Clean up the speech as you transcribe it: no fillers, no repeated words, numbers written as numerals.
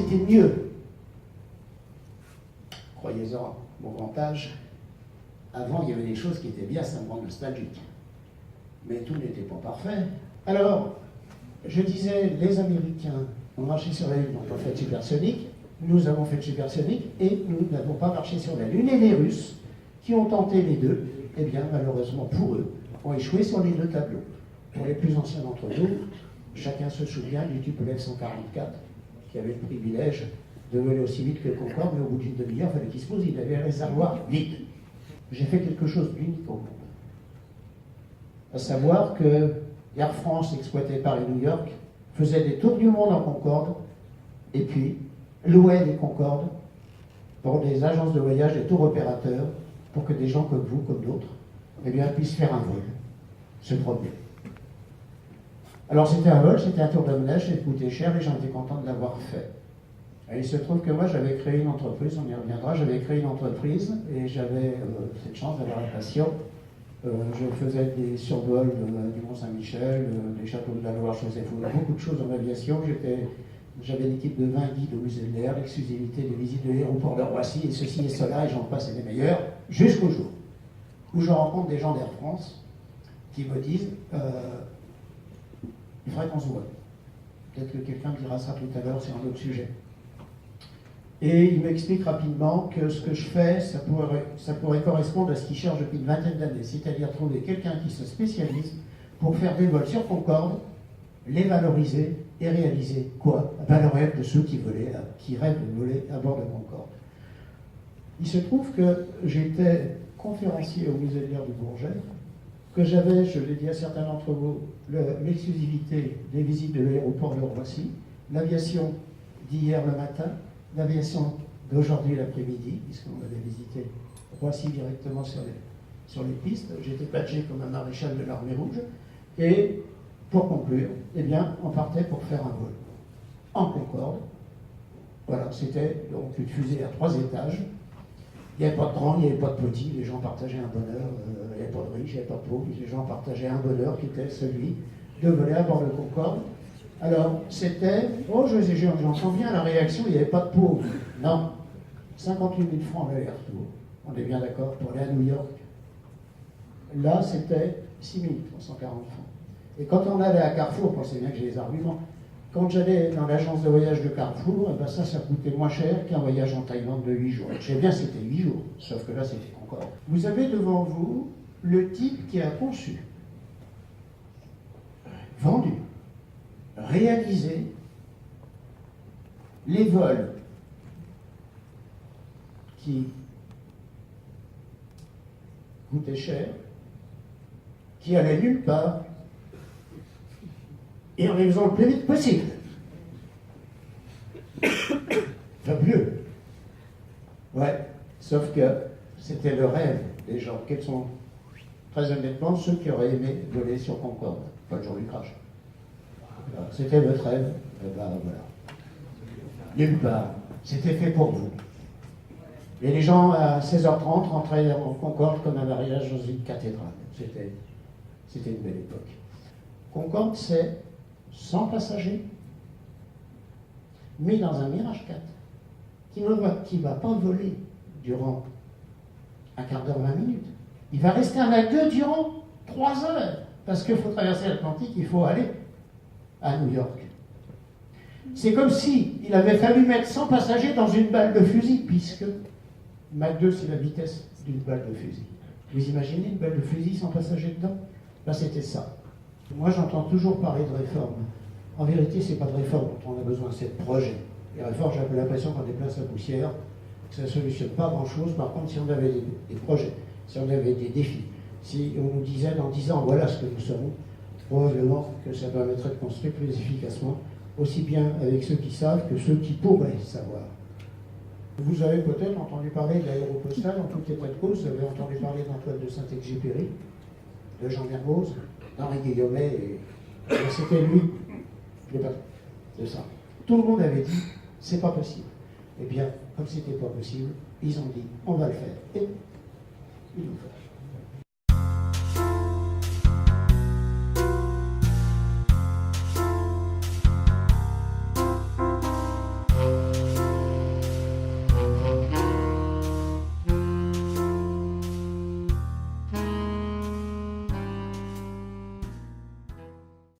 c'était mieux. Croyez-en, mon grand âge, avant il y avait des choses qui étaient bien, ça me rend nostalgique. Mais tout n'était pas parfait. Alors, je disais, les Américains ont marché sur la Lune, n'ont pas fait de supersonique, nous avons fait de supersonique, et nous n'avons pas marché sur la Lune. Et les Russes, qui ont tenté les deux, eh bien, malheureusement pour eux, ont échoué sur les deux tableaux. Pour les plus anciens d'entre nous, chacun se souvient du Tupolev 144, qui avait le privilège de voler aussi vite que le Concorde, mais au bout d'une demi-heure, il fallait qu'il se pose, il avait un réservoir vide. J'ai fait quelque chose d'unique au monde. À savoir que Air France, exploité par les New York, faisait des tours du monde en Concorde, et puis louait des Concordes pour des agences de voyage, des tours opérateurs, pour que des gens comme vous, comme d'autres, eh bien, puissent faire un vol, se promener. Alors c'était un vol, c'était un tour de manège, ça coûtait cher et j'en étais content de l'avoir fait. Et il se trouve que moi j'avais créé une entreprise, on y reviendra, j'avais créé une entreprise et j'avais cette chance d'avoir la passion. Je faisais des survols du Mont-Saint-Michel, des châteaux de la Loire, je faisais beaucoup de choses en aviation. J'avais une équipe de 20 guides au musée de l'air, l'exclusivité des visites de l'aéroport de Roissy, et ceci et cela, et j'en passe et des meilleurs, jusqu'au jour où je rencontre des gens d'Air France qui me disent il faudrait qu'on se voit. Peut-être que quelqu'un me dira ça tout à l'heure, c'est un autre sujet. Et il m'explique rapidement que ce que je fais, ça pourrait correspondre à ce qu'il cherche depuis une vingtaine d'années, c'est-à-dire trouver quelqu'un qui se spécialise pour faire des vols sur Concorde, les valoriser et réaliser quoi? Le rêve de ceux qui rêvent de voler à bord de Concorde. Il se trouve que j'étais conférencier au musée de l'air du Bourget, que j'avais, je l'ai dit à certains d'entre vous, l'exclusivité des visites de l'aéroport de Roissy, l'aviation d'hier le matin, l'aviation d'aujourd'hui l'après-midi, puisqu'on avait visité Roissy directement sur les pistes. J'étais patché comme un maréchal de l'armée rouge. Et pour conclure, eh bien, on partait pour faire un vol en Concorde. Voilà, c'était donc une fusée à 3 étages. Il n'y avait pas de grand, il n'y avait pas de petit, les gens partageaient un bonheur, il n'y avait pas de riches, il n'y avait pas de pauvres, les gens partageaient un bonheur qui était celui de voler à bord de Concorde. Alors, c'était, j'entends bien la réaction, il n'y avait pas de pauvres. Non, 58 000 francs l'aller-retour, on est bien d'accord, pour aller à New York. Là, c'était 6 340 francs. Et quand on allait à Carrefour, pensez bien que j'ai les arguments, quand j'allais dans l'agence de voyage de Carrefour, eh ben ça coûtait moins cher qu'un voyage en Thaïlande de 8 jours. Je sais bien, c'était 8 jours, sauf que là, c'était encore. Vous avez devant vous le type qui a conçu, vendu, réalisé les vols qui coûtaient cher, qui allaient nulle part, et en les faisant le plus vite possible. Fabuleux. Ouais, sauf que c'était le rêve des gens. Quels sont, très honnêtement, ceux qui auraient aimé voler sur Concorde, pas le jour du crash. C'était votre rêve, et ben voilà. Nulle part. C'était fait pour vous. Et les gens, à 16h30, rentraient en Concorde comme un mariage dans une cathédrale. C'était une belle époque. Concorde, c'est 100 passagers, mis dans un Mirage 4, qui ne va pas voler durant un quart d'heure, 20 minutes. Il va rester à Mach 2 durant 3 heures, parce qu'il faut traverser l'Atlantique, il faut aller à New York. C'est comme si il avait fallu mettre 100 passagers dans une balle de fusil, puisque Mach 2, c'est la vitesse d'une balle de fusil. Vous imaginez une balle de fusil sans passagers dedans? Là, c'était ça. Moi, j'entends toujours parler de réforme. En vérité, ce n'est pas de réforme dont on a besoin, c'est de projet. Les réformes, j'ai un peu l'impression qu'on déplace la poussière, que ça ne solutionne pas grand-chose. Par contre, si on avait des projets, si on avait des défis, si on nous disait dans 10 ans, voilà ce que nous serons, probablement que ça permettrait de construire plus efficacement, aussi bien avec ceux qui savent que ceux qui pourraient savoir. Vous avez peut-être entendu parler de l'aéropostale, en tout état de cause, vous avez entendu parler d'Antoine de Saint-Exupéry, de Jean Mermoz, d'Henri Guillaumet, et c'était lui, le patron de ça. Tout le monde avait dit, c'est pas possible. Eh bien, comme c'était pas possible, ils ont dit, on va le faire. Et ils l'ont fait.